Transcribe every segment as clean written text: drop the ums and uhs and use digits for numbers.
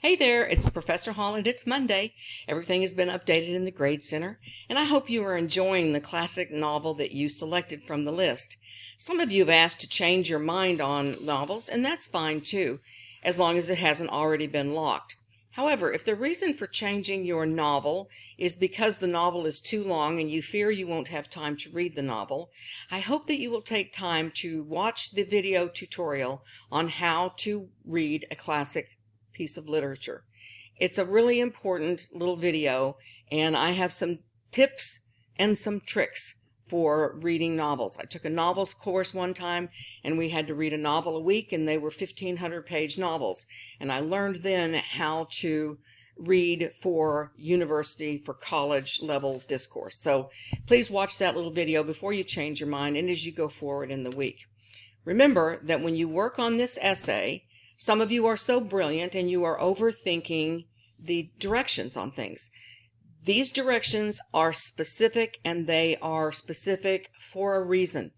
Hey there, it's Professor Holland. It's Monday. Everything has been updated in the Grade Center, and I hope you are enjoying the classic novel that you selected from the list. Some of you have asked to change your mind on novels, and that's fine too, as long as it hasn't already been locked. However, if the reason for changing your novel is because the novel is too long and you fear you won't have time to read the novel, I hope that you will take time to watch the video tutorial on how to read a classic piece of literature. It's a really important little video, and I have some tips and some tricks for reading novels. I took a novels course one time, and we had to read a novel a week, and they were 1,500-page novels. And I learned then how to read for university, for college level discourse. So please watch that little video before you change your mind and as you go forward in the week. Remember that when you work on this essay, some of you are so brilliant and you are overthinking the directions on things. These directions are specific, and they are specific for a reason.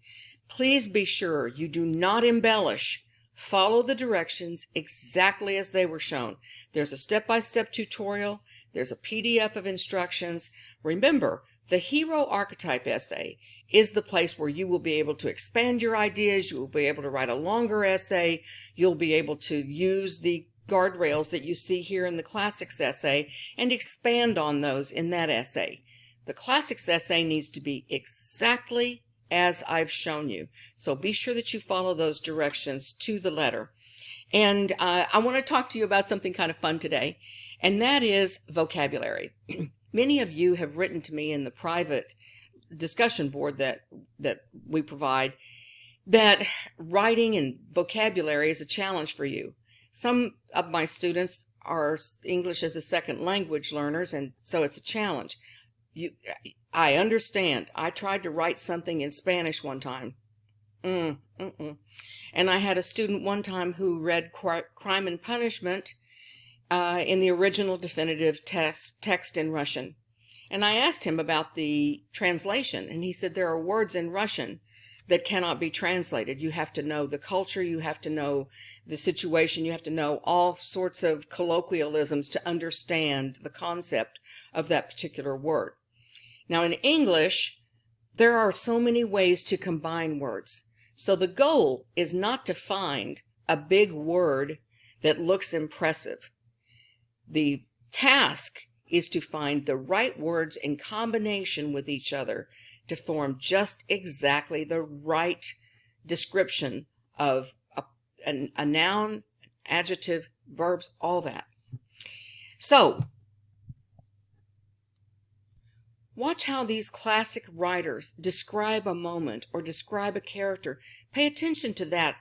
Please be sure you do not embellish. Follow the directions exactly as they were shown. There's a step-by-step tutorial. There's a PDF of instructions. Remember, the hero archetype essay is the place where you will be able to expand your ideas. You will be able to write a longer essay. You'll be able to use the guardrails that you see here in the classics essay and expand on those in that essay. The classics essay needs to be exactly as I've shown you. So be sure that you follow those directions to the letter. And I want to talk to you about something kind of fun today, and that is vocabulary. Many of you have written to me in the private discussion board that we provide that writing and vocabulary is a challenge for you. Some of my students are English as a second language learners, and so it's a challenge. I understand. I tried to write something in Spanish one time. And I had a student one time who read Crime and Punishment in the original definitive text in Russian. And I asked him about the translation, and he said there are words in Russian that cannot be translated. You have to know the culture, you have to know the situation, you have to know all sorts of colloquialisms to understand the concept of that particular word. Now in English, there are so many ways to combine words. So the goal is not to find a big word that looks impressive. The task is to find the right words in combination with each other to form just exactly the right description of a noun, adjective, verbs, all that. So, watch how these classic writers describe a moment or describe a character. Pay attention to that,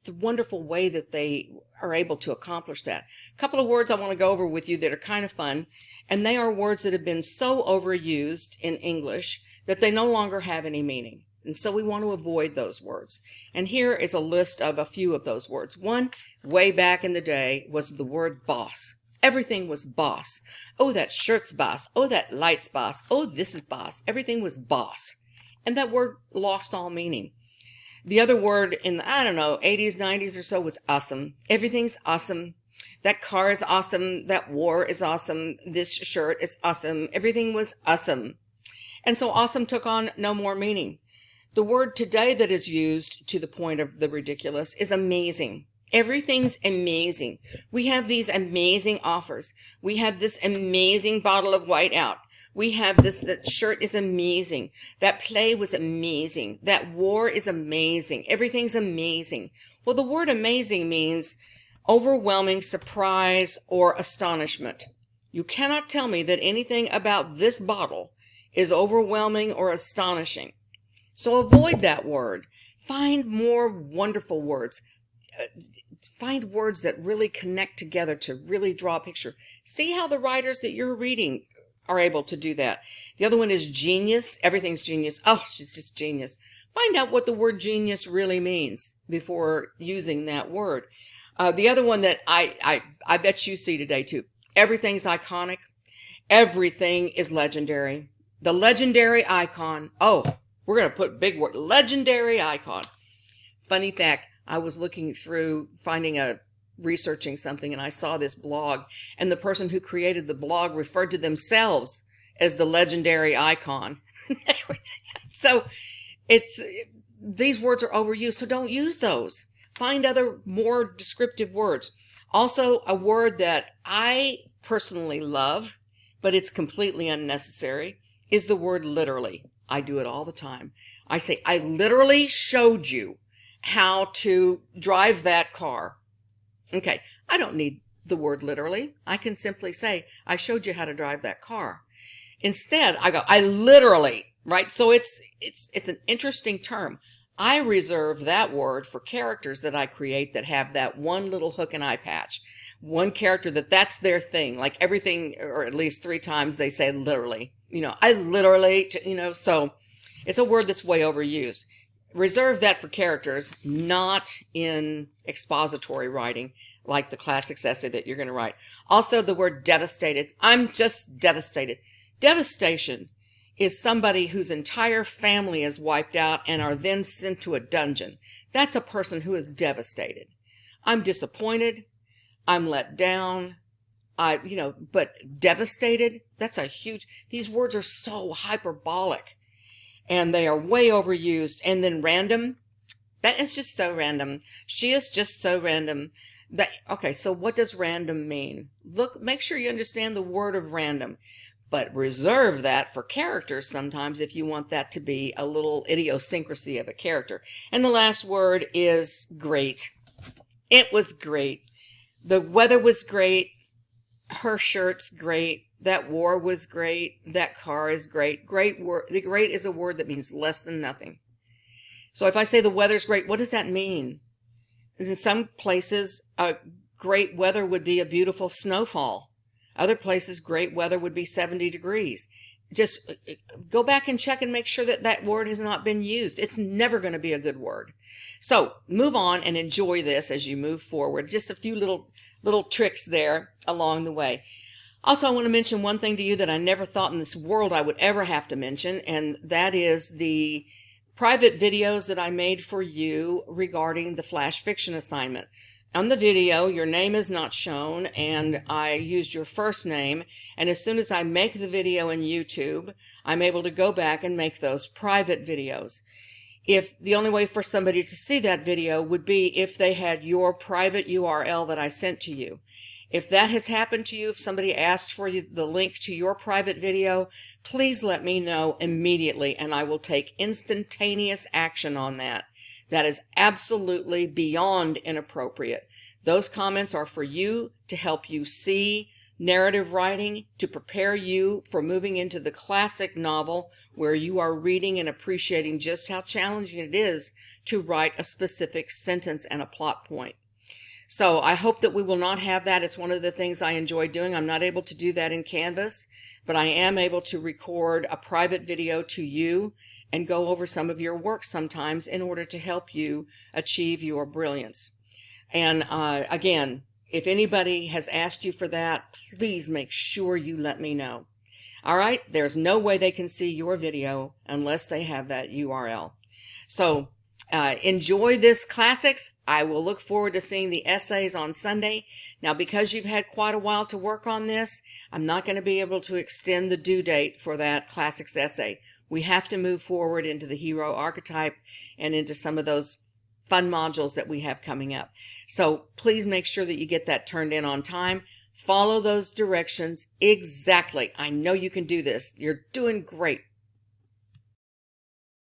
the wonderful way that they are able to accomplish that. A couple of words I want to go over with you that are kind of fun, and they are words that have been so overused in English that they no longer have any meaning. And so we want to avoid those words. And here is a list of a few of those words. One, way back in the day, was the word boss. Everything was boss. Oh, that shirt's boss. Oh, that light's boss. Oh, this is boss. Everything was boss. And that word lost all meaning. The other word in the, 80s, 90s or so was awesome. Everything's awesome. That car is awesome. That war is awesome. This shirt is awesome. Everything was awesome. And so awesome took on no more meaning. The word today that is used to the point of the ridiculous is amazing. Everything's amazing. We have these amazing offers. We have this amazing bottle of whiteout. We have this, that shirt is amazing. That play was amazing. That war is amazing. Everything's amazing. Well, the word amazing means overwhelming surprise or astonishment. You cannot tell me that anything about this bottle is overwhelming or astonishing. So avoid that word. Find more wonderful words. Find words that really connect together to really draw a picture. See how the writers that you're reading are able to do that. The other one is genius. Everything's genius. Oh, she's just genius. Find out what the word genius really means before using that word. The other one that I bet you see today too. Everything's iconic. Everything is legendary. The legendary icon. Oh, we're going to put big word. Legendary icon. Funny fact, I was looking through finding a researching something and I saw this blog, and the person who created the blog referred to themselves as the legendary icon. So these words are overused, so don't use those. Find other more descriptive words. Also, a word that I personally love, but it's completely unnecessary, is the word literally. I do it all the time. I say, I literally showed you how to drive that car. Okay, I don't need the word literally. I can simply say, I showed you how to drive that car. Instead, I go, I literally, right? So it's an interesting term. I reserve that word for characters that I create that have that one little hook and eye patch. One character that's their thing, like everything, or at least 3 times they say literally. I literally, so it's a word that's way overused. Reserve that for characters, not in expository writing, like the classics essay that you're going to write. Also, the word devastated. I'm just devastated. Devastation is somebody whose entire family is wiped out and are then sent to a dungeon. That's a person who is devastated. I'm disappointed. I'm let down. But devastated, that's a huge, these words are so hyperbolic and they are way overused. And then random, that is just so random. She is just so random. Okay, so what does random mean? Make sure you understand the word of random, but reserve that for characters sometimes if you want that to be a little idiosyncrasy of a character. And the last word is great. It was great. The weather was great. Her shirt's great. That war was great. That car is great. Great word. The great is a word that means less than nothing. So if I say the weather's great, what does that mean? In some places, great weather would be a beautiful snowfall. Other places, great weather would be 70 degrees. Just go back and check and make sure that word has not been used. It's never going to be a good word. So move on and enjoy this as you move forward. Just a few little tricks there along the way. Also, I want to mention one thing to you that I never thought in this world I would ever have to mention, and that is the private videos that I made for you regarding the flash fiction assignment. On the video, your name is not shown, and I used your first name, and as soon as I make the video in YouTube, I'm able to go back and make those private videos. If the only way for somebody to see that video would be if they had your private URL that I sent to you. If that has happened to you, if somebody asked for you the link to your private video, please let me know immediately, and I will take instantaneous action on that. That is absolutely beyond inappropriate. Those comments are for you to help you see narrative writing, to prepare you for moving into the classic novel where you are reading and appreciating just how challenging it is to write a specific sentence and a plot point. So I hope that we will not have that. It's one of the things I enjoy doing. I'm not able to do that in Canvas, but I am able to record a private video to you and go over some of your work sometimes in order to help you achieve your brilliance. And again, if anybody has asked you for that, please make sure you let me know. All right, there's no way they can see your video unless they have that URL. So enjoy this classics. I will look forward to seeing the essays on Sunday. Now, because you've had quite a while to work on this, I'm not going to be able to extend the due date for that classics essay. We have to move forward into the hero archetype and into some of those fun modules that we have coming up. So please make sure that you get that turned in on time. Follow those directions exactly. I know you can do this. You're doing great.